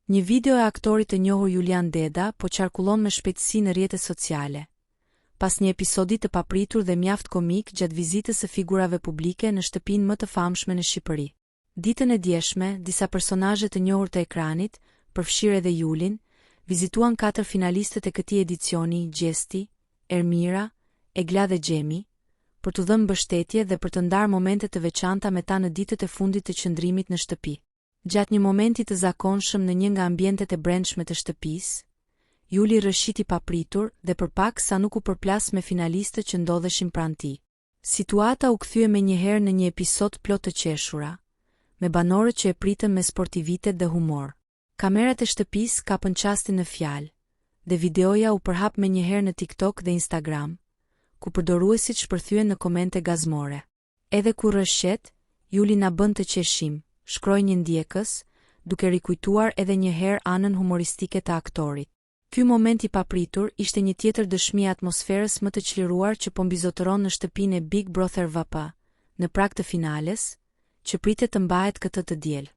Një video e aktorit të njohur Julian Deda po qarkullon me shpejtësi në rrjetet sociale. Pas një episodi të papritur dhe mjaft komik gjatë vizitës së figurave publike në shtëpinë më të famshme në Shqipëri. Ditën e djeshme, disa personazhe të njohur të ekranit, përfshirë edhe Julin, vizituan 4 finalistët e këtij edicioni, Gjesti, Ermira, Egla dhe Xhemi, për t'u dhënë mbështetje dhe për të ndarë momente të veçanta me ta në ditët e fundit të qëndrimit në shtëpi. Gjatë një momenti të zakonshëm në një nga ambientet e brendshme të shtëpisë, Juli rrëshiti papritur dhe për pak sa nuk u përplas me finalistët që ndodheshin pranë tij. Situata u kthye menjëherë në një episod plot të qeshura, me banorët që e pritën me sportivitet dhe humor. Kamerat e shtëpisë kapën çastin në fjalë, dhe videoja u përhap menjëherë në TikTok dhe Instagram, ku përdoruesit shpërthyen në komente gazmore. Edhe kur rrëshet, Juli na bën të qeshim, shkroi një ndjekës, duke rikujtuar edhe një herë anën humoristike të aktorit. Ky moment i papritur ishte një tjetër dëshmi e atmosferës më të çliruar që po mbizotëron në shtëpinë e Big Brother VP, në prag të finales, që pritet të mbahet këtë të diel.